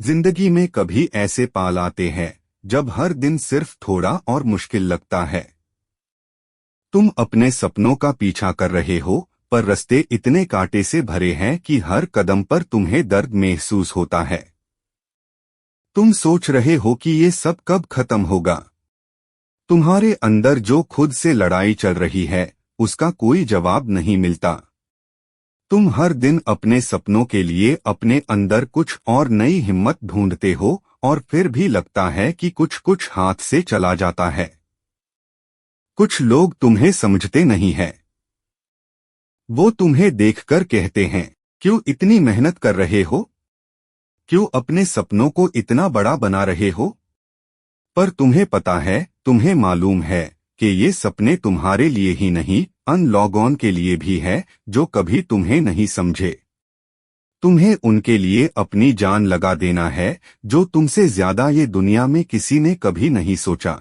जिंदगी में कभी ऐसे पाल आते हैं जब हर दिन सिर्फ थोड़ा और मुश्किल लगता है। तुम अपने सपनों का पीछा कर रहे हो, पर रास्ते इतने कांटे से भरे हैं कि हर कदम पर तुम्हें दर्द महसूस होता है। तुम सोच रहे हो कि ये सब कब खत्म होगा। तुम्हारे अंदर जो खुद से लड़ाई चल रही है, उसका कोई जवाब नहीं मिलता। तुम हर दिन अपने सपनों के लिए अपने अंदर कुछ और नई हिम्मत ढूंढते हो, और फिर भी लगता है कि कुछ कुछ हाथ से चला जाता है। कुछ लोग तुम्हें समझते नहीं हैं। वो तुम्हें देखकर कहते हैं, क्यों इतनी मेहनत कर रहे हो, क्यों अपने सपनों को इतना बड़ा बना रहे हो। पर तुम्हें पता है, तुम्हें मालूम है कि ये सपने तुम्हारे लिए ही नहीं, अन लोगों के लिए भी है जो कभी तुम्हें नहीं समझे। तुम्हें उनके लिए अपनी जान लगा देना है, जो तुमसे ज्यादा ये दुनिया में किसी ने कभी नहीं सोचा।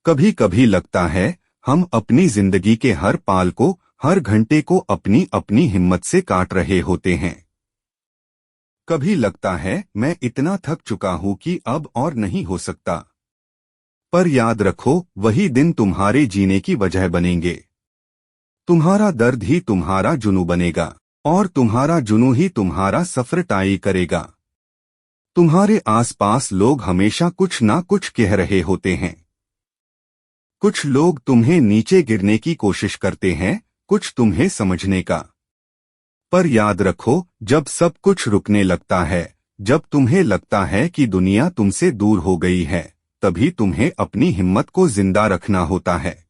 कभी कभी लगता है हम अपनी जिंदगी के हर पाल को, हर घंटे को अपनी अपनी हिम्मत से काट रहे होते हैं। कभी लगता है मैं इतना थक चुका हूं कि अब और नहीं हो सकता। पर याद रखो, वही दिन तुम्हारे जीने की वजह बनेंगे। तुम्हारा दर्द ही तुम्हारा जुनू बनेगा, और तुम्हारा जुनू ही तुम्हारा सफर तय करेगा। तुम्हारे आसपास लोग हमेशा कुछ ना कुछ कह रहे होते हैं। कुछ लोग तुम्हें नीचे गिरने की कोशिश करते हैं, कुछ तुम्हें समझने का। पर याद रखो, जब सब कुछ रुकने लगता है, जब तुम्हें लगता है कि दुनिया तुमसे दूर हो गई है, तभी तुम्हें अपनी हिम्मत को जिंदा रखना होता है।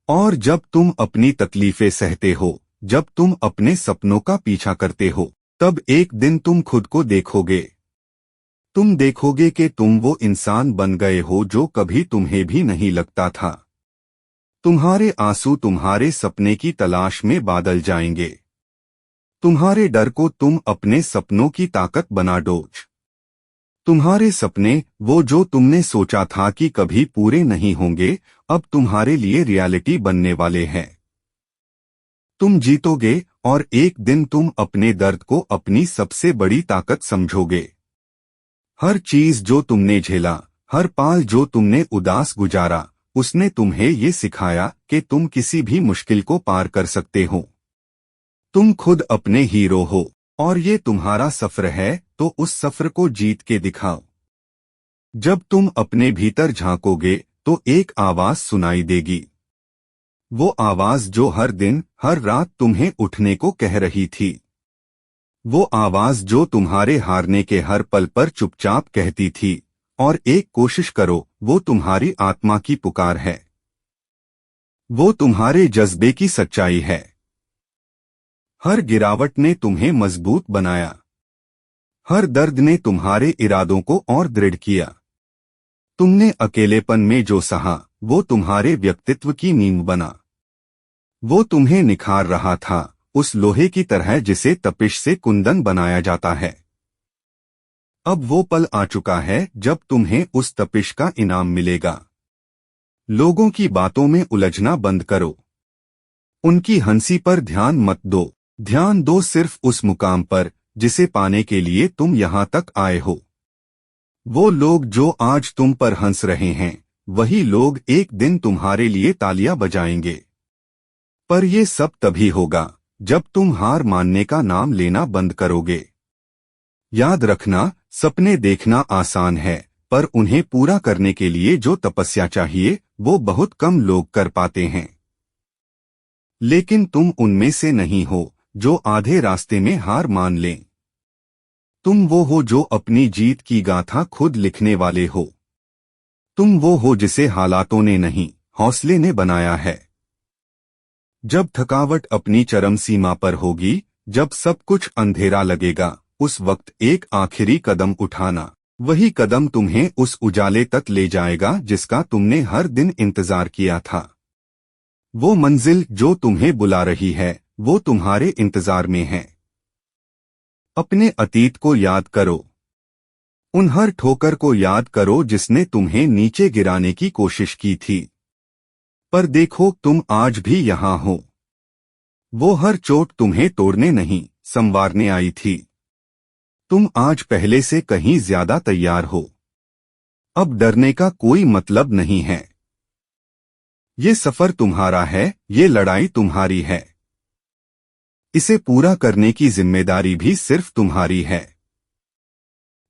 और जब तुम अपनी तकलीफें सहते हो, जब तुम अपने सपनों का पीछा करते हो, तब एक दिन तुम खुद को देखोगे। तुम देखोगे कि तुम वो इंसान बन गए हो जो कभी तुम्हें भी नहीं लगता था। तुम्हारे आंसू तुम्हारे सपने की तलाश में बादल जाएंगे। तुम्हारे डर को तुम अपने सपनों की ताकत बना डोज। तुम्हारे सपने, वो जो तुमने सोचा था कि कभी पूरे नहीं होंगे, अब तुम्हारे लिए रियलिटी बनने वाले हैं। तुम जीतोगे, और एक दिन तुम अपने दर्द को अपनी सबसे बड़ी ताकत समझोगे। हर चीज जो तुमने झेला, हर पाल जो तुमने उदास गुजारा, उसने तुम्हें ये सिखाया कि तुम किसी भी मुश्किल को पार कर सकते हो। तुम खुद अपने हीरो हो, और ये तुम्हारा सफर है, तो उस सफर को जीत के दिखाओ। जब तुम अपने भीतर झांकोगे, तो एक आवाज सुनाई देगी। वो आवाज जो हर दिन, हर रात तुम्हें उठने को कह रही थी। वो आवाज जो तुम्हारे हारने के हर पल पर चुपचाप कहती थी, और एक कोशिश करो, वो तुम्हारी आत्मा की पुकार है। वो तुम्हारे जज्बे की सच्चाई है। हर गिरावट ने तुम्हें मजबूत बनाया। हर दर्द ने तुम्हारे इरादों को और दृढ़ किया। तुमने अकेलेपन में जो सहा, वो तुम्हारे व्यक्तित्व की नींव बना। वो तुम्हें निखार रहा था, उस लोहे की तरह जिसे तपिश से कुंदन बनाया जाता है। अब वो पल आ चुका है जब तुम्हें उस तपिश का इनाम मिलेगा। लोगों की बातों में उलझना बंद करो। उनकी हंसी पर ध्यान मत दो। ध्यान दो सिर्फ उस मुकाम पर, जिसे पाने के लिए तुम यहाँ तक आए हो। वो लोग जो आज तुम पर हंस रहे हैं, वही लोग एक दिन तुम्हारे लिए तालियां बजाएंगे। पर ये सब तभी होगा जब तुम हार मानने का नाम लेना बंद करोगे। याद रखना, सपने देखना आसान है, पर उन्हें पूरा करने के लिए जो तपस्या चाहिए, वो बहुत कम लोग कर पाते हैं। लेकिन तुम उनमें से नहीं हो जो आधे रास्ते में हार मान लें। तुम वो हो जो अपनी जीत की गाथा खुद लिखने वाले हो। तुम वो हो जिसे हालातों ने नहीं, हौसले ने बनाया है। जब थकावट अपनी चरम सीमा पर होगी, जब सब कुछ अंधेरा लगेगा, उस वक्त एक आखिरी कदम उठाना। वही कदम तुम्हें उस उजाले तक ले जाएगा जिसका तुमने हर दिन इंतजार किया था। वो मंजिल जो तुम्हें बुला रही है, वो तुम्हारे इंतजार में है। अपने अतीत को याद करो। उन हर ठोकर को याद करो जिसने तुम्हें नीचे गिराने की कोशिश की थी। पर देखो, तुम आज भी यहाँ हो। वो हर चोट तुम्हें तोड़ने नहीं, संवारने आई थी। तुम आज पहले से कहीं ज्यादा तैयार हो। अब डरने का कोई मतलब नहीं है। ये सफर तुम्हारा है, ये लड़ाई तुम्हारी है। इसे पूरा करने की जिम्मेदारी भी सिर्फ तुम्हारी है।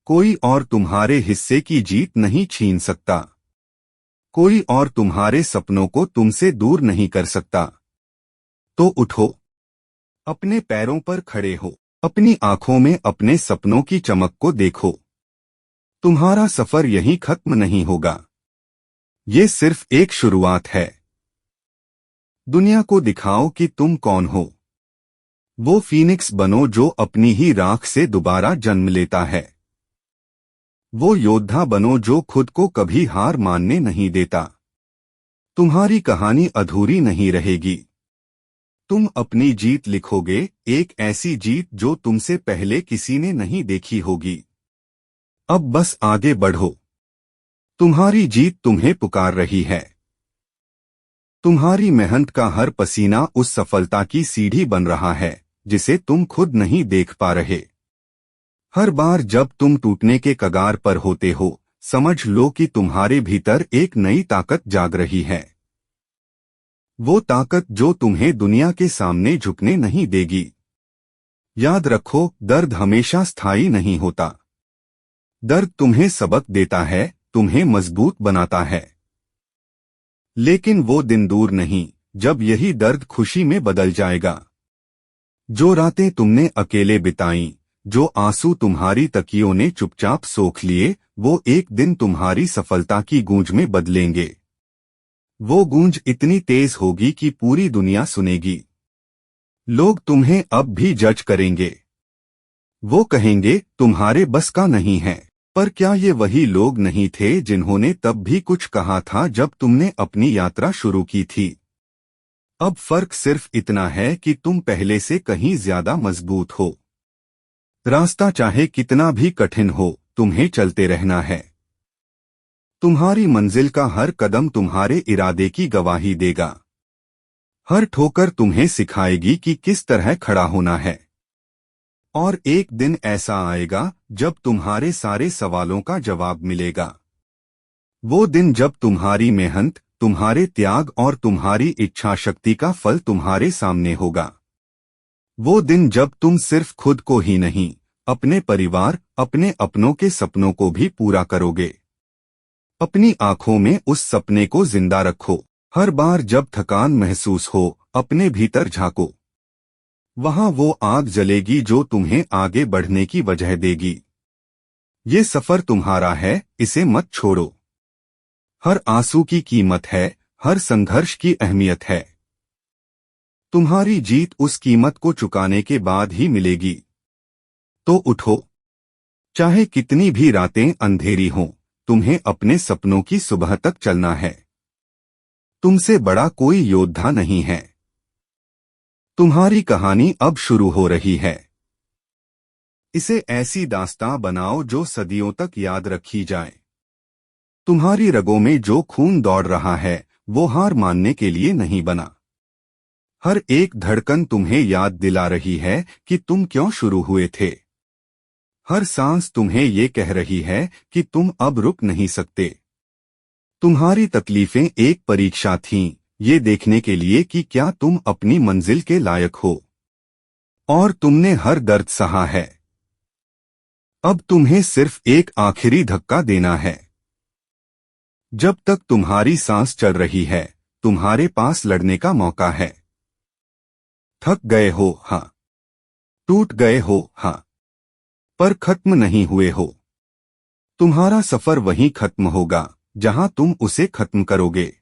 कोई और तुम्हारे हिस्से की जीत नहीं छीन सकता। कोई और तुम्हारे सपनों को तुमसे दूर नहीं कर सकता। तो उठो, अपने पैरों पर खड़े हो, अपनी आंखों में अपने सपनों की चमक को देखो। तुम्हारा सफर यहीं खत्म नहीं होगा। ये सिर्फ एक शुरुआत है। दुनिया को दिखाओ कि तुम कौन हो। वो फीनिक्स बनो जो अपनी ही राख से दोबारा जन्म लेता है। वो योद्धा बनो जो खुद को कभी हार मानने नहीं देता। तुम्हारी कहानी अधूरी नहीं रहेगी। तुम अपनी जीत लिखोगे, एक ऐसी जीत जो तुमसे पहले किसी ने नहीं देखी होगी। अब बस आगे बढ़ो। तुम्हारी जीत तुम्हें पुकार रही है। तुम्हारी मेहनत का हर पसीना उस सफलता की सीढ़ी बन रहा है जिसे तुम खुद नहीं देख पा रहे। हर बार जब तुम टूटने के कगार पर होते हो, समझ लो कि तुम्हारे भीतर एक नई ताकत जाग रही है। वो ताकत जो तुम्हें दुनिया के सामने झुकने नहीं देगी। याद रखो, दर्द हमेशा स्थायी नहीं होता। दर्द तुम्हें सबक देता है, तुम्हें मजबूत बनाता है। लेकिन वो दिन दूर नहीं जब यही दर्द खुशी में बदल जाएगा। जो रातें तुमने अकेले बिताई, जो आंसू तुम्हारी तकियों ने चुपचाप सोख लिए, वो एक दिन तुम्हारी सफलता की गूंज में बदलेंगे। वो गूंज इतनी तेज होगी कि पूरी दुनिया सुनेगी। लोग तुम्हें अब भी जज करेंगे। वो कहेंगे तुम्हारे बस का नहीं है। पर क्या ये वही लोग नहीं थे जिन्होंने तब भी कुछ कहा था जब तुमने अपनी यात्रा शुरू की थी? अब फर्क सिर्फ इतना है कि तुम पहले से कहीं ज्यादा मजबूत हो। रास्ता चाहे कितना भी कठिन हो, तुम्हें चलते रहना है। तुम्हारी मंजिल का हर कदम तुम्हारे इरादे की गवाही देगा। हर ठोकर तुम्हें सिखाएगी कि किस तरह खड़ा होना है। और एक दिन ऐसा आएगा जब तुम्हारे सारे सवालों का जवाब मिलेगा। वो दिन जब तुम्हारी मेहनत, तुम्हारे त्याग और तुम्हारी इच्छा शक्ति का फल तुम्हारे सामने होगा। वो दिन जब तुम सिर्फ खुद को ही नहीं, अपने परिवार, अपने अपनों के सपनों को भी पूरा करोगे। अपनी आंखों में उस सपने को जिंदा रखो। हर बार जब थकान महसूस हो, अपने भीतर झांको। वहां वो आग जलेगी जो तुम्हें आगे बढ़ने की वजह देगी। ये सफर तुम्हारा है, इसे मत छोड़ो। हर आंसू की कीमत है, हर संघर्ष की अहमियत है। तुम्हारी जीत उस कीमत को चुकाने के बाद ही मिलेगी। तो उठो। चाहे कितनी भी रातें अंधेरी हों, तुम्हें अपने सपनों की सुबह तक चलना है। तुमसे बड़ा कोई योद्धा नहीं है। तुम्हारी कहानी अब शुरू हो रही है। इसे ऐसी दास्तां बनाओ जो सदियों तक याद रखी जाए। तुम्हारी रगों में जो खून दौड़ रहा है, वो हार मानने के लिए नहीं बना। हर एक धड़कन तुम्हें याद दिला रही है कि तुम क्यों शुरू हुए थे। हर सांस तुम्हें ये कह रही है कि तुम अब रुक नहीं सकते। तुम्हारी तकलीफें एक परीक्षा थीं, ये देखने के लिए कि क्या तुम अपनी मंजिल के लायक हो। और तुमने हर दर्द सहा है। अब तुम्हें सिर्फ एक आखिरी धक्का देना है। जब तक तुम्हारी सांस चल रही है, तुम्हारे पास लड़ने का मौका है। थक गए हो, हाँ। टूट गए हो, हाँ। पर खत्म नहीं हुए हो। तुम्हारा सफर वहीं खत्म होगा जहां तुम उसे खत्म करोगे।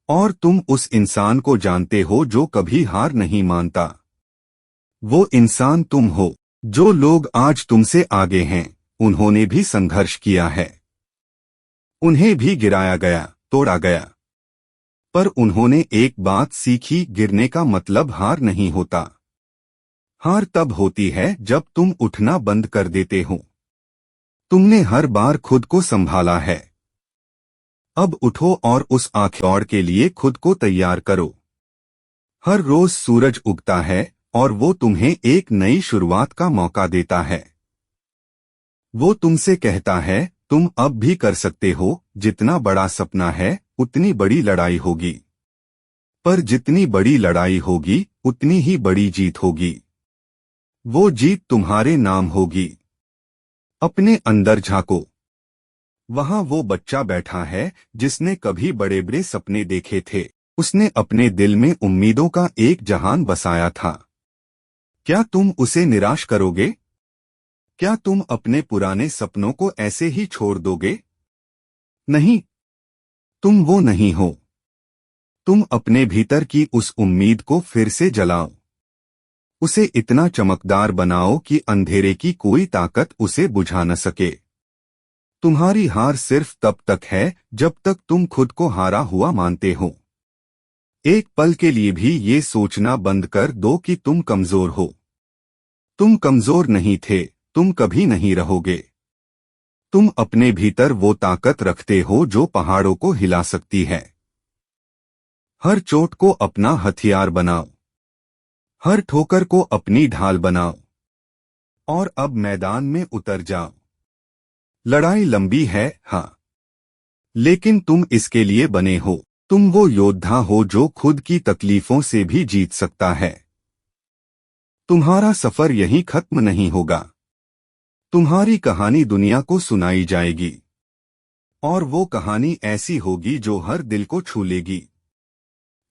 और तुम उस इंसान को जानते हो जो कभी हार नहीं मानता। वो इंसान तुम हो। जो लोग आज तुमसे आगे हैं, उन्होंने भी संघर्ष किया है। उन्हें भी गिराया गया, तोड़ा गया। पर उन्होंने एक बात सीखी, गिरने का मतलब हार नहीं होता। हार तब होती है जब तुम उठना बंद कर देते हो। तुमने हर बार खुद को संभाला है। अब उठो और उस आंखें के लिए खुद को तैयार करो। हर रोज सूरज उगता है और वो तुम्हें एक नई शुरुआत का मौका देता है। वो तुमसे कहता है तुम अब भी कर सकते हो, जितना बड़ा सपना है उतनी बड़ी लड़ाई होगी। पर जितनी बड़ी लड़ाई होगी उतनी ही बड़ी जीत होगी। वो जीत तुम्हारे नाम होगी। अपने अंदर झांको। वहां वो बच्चा बैठा है जिसने कभी बड़े बड़े सपने देखे थे। उसने अपने दिल में उम्मीदों का एक जहान बसाया था। क्या तुम उसे निराश करोगे? क्या तुम अपने पुराने सपनों को ऐसे ही छोड़ दोगे? नहीं, तुम वो नहीं हो। तुम अपने भीतर की उस उम्मीद को फिर से जलाओ। उसे इतना चमकदार बनाओ कि अंधेरे की कोई ताकत उसे बुझा न सके। तुम्हारी हार सिर्फ तब तक है जब तक तुम खुद को हारा हुआ मानते हो। एक पल के लिए भी ये सोचना बंद कर दो कि तुम कमजोर हो। तुम कमजोर नहीं थे, तुम कभी नहीं रहोगे। तुम अपने भीतर वो ताकत रखते हो जो पहाड़ों को हिला सकती है। हर चोट को अपना हथियार बनाओ। हर ठोकर को अपनी ढाल बनाओ। और अब मैदान में उतर जाओ। लड़ाई लंबी है, हाँ, लेकिन तुम इसके लिए बने हो। तुम वो योद्धा हो जो खुद की तकलीफों से भी जीत सकता है। तुम्हारा सफर यहीं खत्म नहीं होगा। तुम्हारी कहानी दुनिया को सुनाई जाएगी। और वो कहानी ऐसी होगी जो हर दिल को छू लेगी।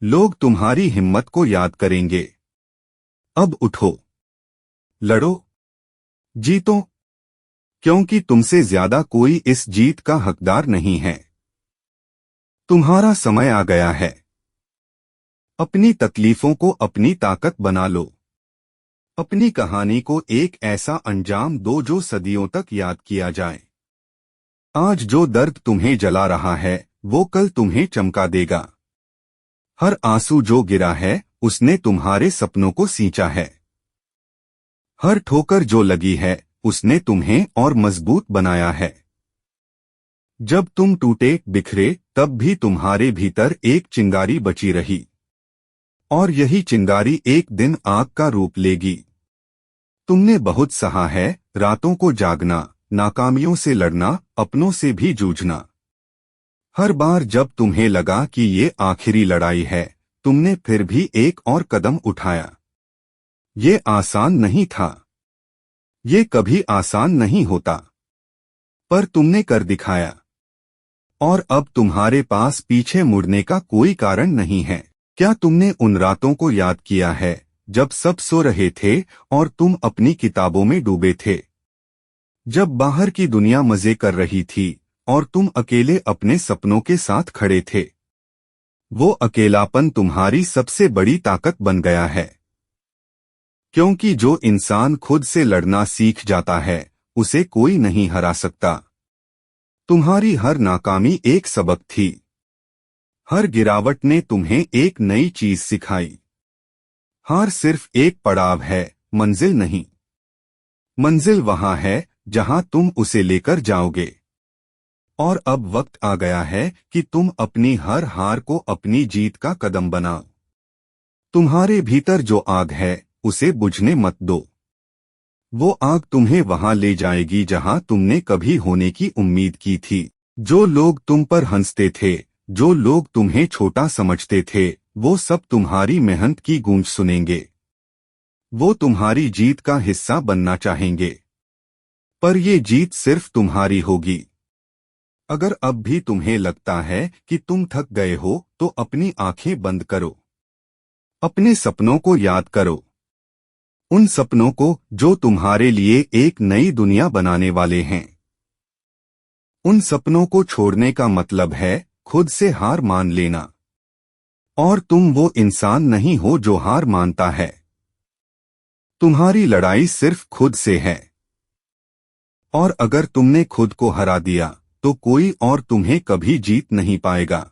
लोग तुम्हारी हिम्मत को याद करेंगे। अब उठो, लड़ो, जीतो, क्योंकि तुमसे ज्यादा कोई इस जीत का हकदार नहीं है। तुम्हारा समय आ गया है। अपनी तकलीफों को अपनी ताकत बना लो। अपनी कहानी को एक ऐसा अंजाम दो जो सदियों तक याद किया जाए। आज जो दर्द तुम्हें जला रहा है वो कल तुम्हें चमका देगा। हर आंसू जो गिरा है उसने तुम्हारे सपनों को सींचा है। हर ठोकर जो लगी है उसने तुम्हें और मजबूत बनाया है। जब तुम टूटे बिखरे तब भी तुम्हारे भीतर एक चिंगारी बची रही। और यही चिंगारी एक दिन आग का रूप लेगी। तुमने बहुत सहा है, रातों को जागना, नाकामियों से लड़ना, अपनों से भी जूझना। हर बार जब तुम्हें लगा कि ये आखिरी लड़ाई है, तुमने फिर भी एक और कदम उठाया। ये आसान नहीं था। ये कभी आसान नहीं होता। पर तुमने कर दिखाया। और अब तुम्हारे पास पीछे मुड़ने का कोई कारण नहीं है। क्या तुमने उन रातों को याद किया है जब सब सो रहे थे और तुम अपनी किताबों में डूबे थे? जब बाहर की दुनिया मजे कर रही थी और तुम अकेले अपने सपनों के साथ खड़े थे। वो अकेलापन तुम्हारी सबसे बड़ी ताकत बन गया है। क्योंकि जो इंसान खुद से लड़ना सीख जाता है उसे कोई नहीं हरा सकता। तुम्हारी हर नाकामी एक सबक थी। हर गिरावट ने तुम्हें एक नई चीज सिखाई। हार सिर्फ एक पड़ाव है, मंजिल नहीं। मंजिल वहां है जहां तुम उसे लेकर जाओगे। और अब वक्त आ गया है कि तुम अपनी हर हार को अपनी जीत का कदम बनाओ। तुम्हारे भीतर जो आग है उसे बुझने मत दो। वो आग तुम्हें वहां ले जाएगी जहां तुमने कभी होने की उम्मीद की थी। जो लोग तुम पर हंसते थे, जो लोग तुम्हें छोटा समझते थे, वो सब तुम्हारी मेहनत की गूंज सुनेंगे। वो तुम्हारी जीत का हिस्सा बनना चाहेंगे। पर ये जीत सिर्फ तुम्हारी होगी। अगर अब भी तुम्हें लगता है कि तुम थक गए हो तो अपनी आंखें बंद करो। अपने सपनों को याद करो। उन सपनों को जो तुम्हारे लिए एक नई दुनिया बनाने वाले हैं। उन सपनों को छोड़ने का मतलब है खुद से हार मान लेना। और तुम वो इंसान नहीं हो जो हार मानता है। तुम्हारी लड़ाई सिर्फ खुद से है। और अगर तुमने खुद को हरा दिया तो कोई और तुम्हें कभी जीत नहीं पाएगा।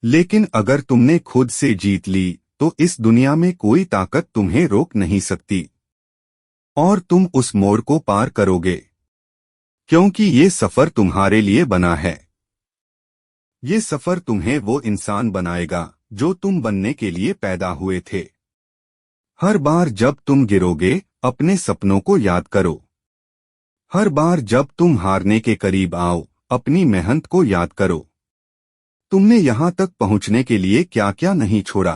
लेकिन अगर तुमने खुद से जीत ली तो इस दुनिया में कोई ताकत तुम्हें रोक नहीं सकती। और तुम उस मोड़ को पार करोगे। क्योंकि ये सफर तुम्हारे लिए बना है। ये सफर तुम्हें वो इंसान बनाएगा जो तुम बनने के लिए पैदा हुए थे। हर बार जब तुम गिरोगे अपने सपनों को याद करो। हर बार जब तुम हारने के करीब आओ, अपनी मेहनत को याद करो। तुमने यहां तक पहुंचने के लिए क्या क्या नहीं छोड़ा,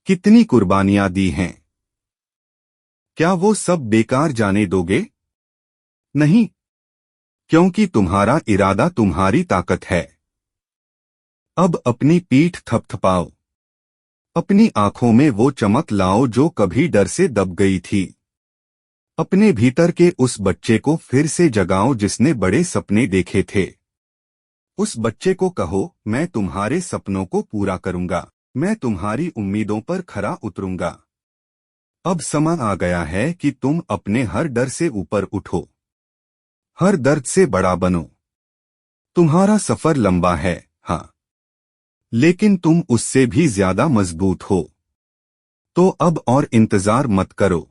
कितनी कुर्बानियां दी हैं। क्या वो सब बेकार जाने दोगे? नहीं, क्योंकि तुम्हारा इरादा तुम्हारी ताकत है। अब अपनी पीठ थपथपाओ, अपनी आंखों में वो चमक लाओ जो कभी डर से दब गई थी। अपने भीतर के उस बच्चे को फिर से जगाओ जिसने बड़े सपने देखे थे। उस बच्चे को कहो, मैं तुम्हारे सपनों को पूरा करूंगा, मैं तुम्हारी उम्मीदों पर खरा उतरूंगा। अब समय आ गया है कि तुम अपने हर डर से ऊपर उठो, हर दर्द से बड़ा बनो। तुम्हारा सफर लंबा है, हाँ, लेकिन तुम उससे भी ज्यादा मजबूत हो। तो अब और इंतजार मत करो।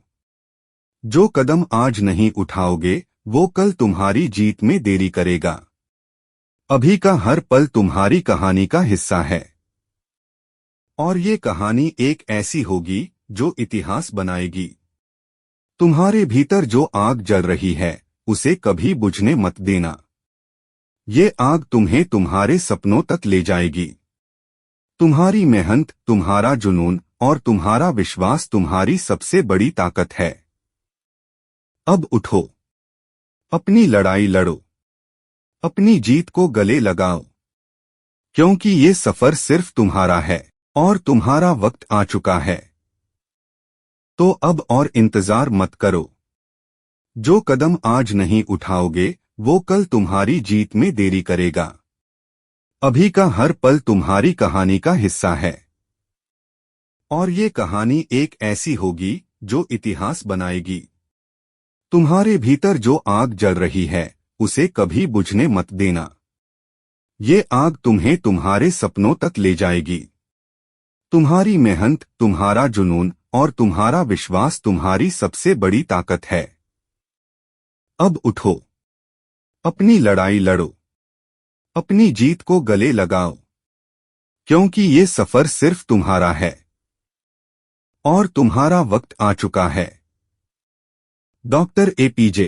जो कदम आज नहीं उठाओगे, वो कल तुम्हारी जीत में देरी करेगा। अभी का हर पल तुम्हारी कहानी का हिस्सा है, और ये कहानी एक ऐसी होगी जो इतिहास बनाएगी। तुम्हारे भीतर जो आग जल रही है, उसे कभी बुझने मत देना। ये आग तुम्हें तुम्हारे सपनों तक ले जाएगी। तुम्हारी मेहनत, तुम्हारा जुनून और तुम्हारा विश्वास तुम्हारी सबसे बड़ी ताकत है। अब उठो, अपनी लड़ाई लड़ो, अपनी जीत को गले लगाओ, क्योंकि ये सफर सिर्फ तुम्हारा है और तुम्हारा वक्त आ चुका है। तो अब और इंतजार मत करो। जो कदम आज नहीं उठाओगे, वो कल तुम्हारी जीत में देरी करेगा। अभी का हर पल तुम्हारी कहानी का हिस्सा है, और ये कहानी एक ऐसी होगी जो इतिहास बनाएगी। तुम्हारे भीतर जो आग जल रही है, उसे कभी बुझने मत देना। ये आग तुम्हें तुम्हारे सपनों तक ले जाएगी। तुम्हारी मेहनत, तुम्हारा जुनून और तुम्हारा विश्वास तुम्हारी सबसे बड़ी ताकत है। अब उठो, अपनी लड़ाई लड़ो, अपनी जीत को गले लगाओ, क्योंकि ये सफर सिर्फ तुम्हारा है और तुम्हारा वक्त आ चुका है। डॉक्टर एपीजे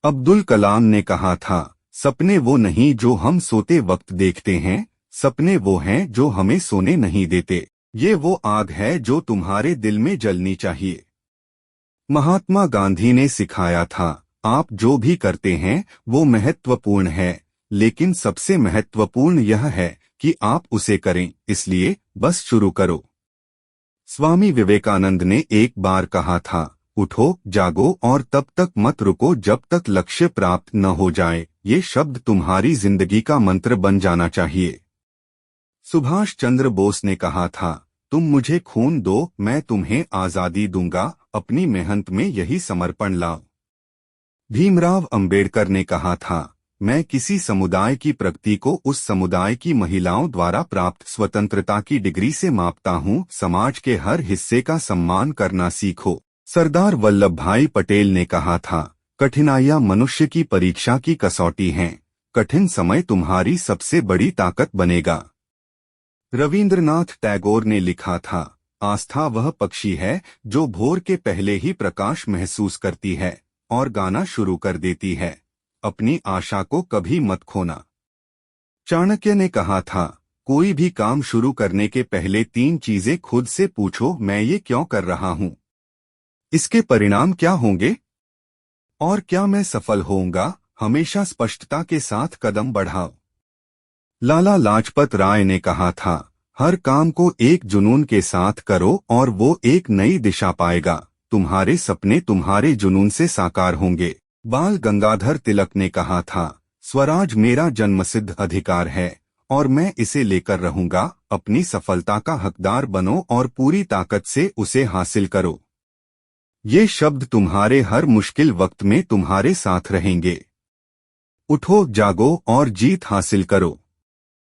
अब्दुल कलाम ने कहा था, सपने वो नहीं जो हम सोते वक्त देखते हैं, सपने वो हैं जो हमें सोने नहीं देते। ये वो आग है जो तुम्हारे दिल में जलनी चाहिए। महात्मा गांधी ने सिखाया था, आप जो भी करते हैं वो महत्वपूर्ण है, लेकिन सबसे महत्वपूर्ण यह है कि आप उसे करें, इसलिए बस शुरू करो। स्वामी विवेकानंद ने एक बार कहा था, उठो, जागो और तब तक मत रुको जब तक लक्ष्य प्राप्त न हो जाए। ये शब्द तुम्हारी जिंदगी का मंत्र बन जाना चाहिए। सुभाष चंद्र बोस ने कहा था, तुम मुझे खून दो, मैं तुम्हें आजादी दूंगा, अपनी मेहनत में यही समर्पण लाओ। भीमराव अंबेडकर ने कहा था, मैं किसी समुदाय की प्रगति को उस समुदाय की महिलाओं द्वारा प्राप्त स्वतंत्रता की डिग्री से मापता हूँ। समाज के हर हिस्से का सम्मान करना सीखो। सरदार वल्लभ भाई पटेल ने कहा था, कठिनाइयां मनुष्य की परीक्षा की कसौटी हैं, कठिन समय तुम्हारी सबसे बड़ी ताकत बनेगा। रविंद्रनाथ टैगोर ने लिखा था, आस्था वह पक्षी है जो भोर के पहले ही प्रकाश महसूस करती है और गाना शुरू कर देती है। अपनी आशा को कभी मत खोना। चाणक्य ने कहा था, कोई भी काम शुरू करने के पहले 3 चीजें खुद से पूछो, मैं ये क्यों कर रहा हूँ, इसके परिणाम क्या होंगे और क्या मैं सफल होऊंगा। हमेशा स्पष्टता के साथ कदम बढ़ाओ। लाला लाजपत राय ने कहा था, हर काम को एक जुनून के साथ करो और वो एक नई दिशा पाएगा। तुम्हारे सपने तुम्हारे जुनून से साकार होंगे। बाल गंगाधर तिलक ने कहा था, स्वराज मेरा जन्मसिद्ध अधिकार है और मैं इसे लेकर रहूंगा। अपनी सफलता का हकदार बनो और पूरी ताकत से उसे हासिल करो। ये शब्द तुम्हारे हर मुश्किल वक्त में तुम्हारे साथ रहेंगे। उठो, जागो और जीत हासिल करो।